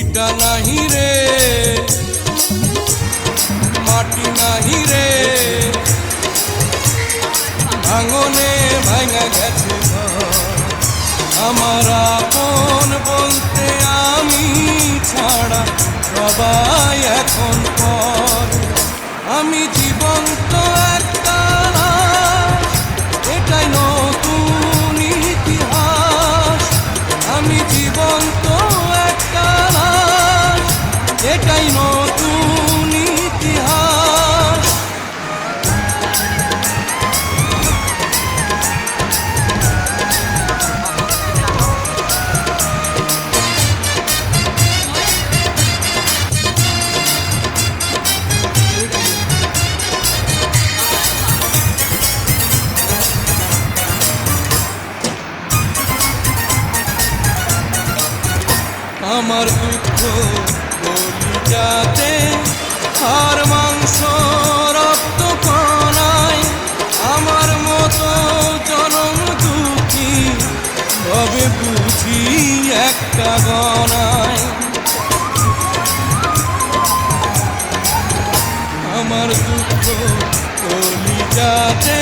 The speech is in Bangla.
ইটা নাহি রে মাটি নাহি রে ভাঙনে ভাঙা গেছে আমার আপন বলতে আমি ছাড়া সবাই এখন পর আমি জীবন্ত একটা লাশ, এটাই নতুন ইতিহাস আমি জীবন্ত একটা লাশ, এটাই নতুন ইতিহাস আমার দুঃখ কলিজাতে আর মাংস রক্ত কণায় আমার মতো জনম দুঃখী তবে বুঝি একটা গণায় আমার দুঃখ কলিজাতে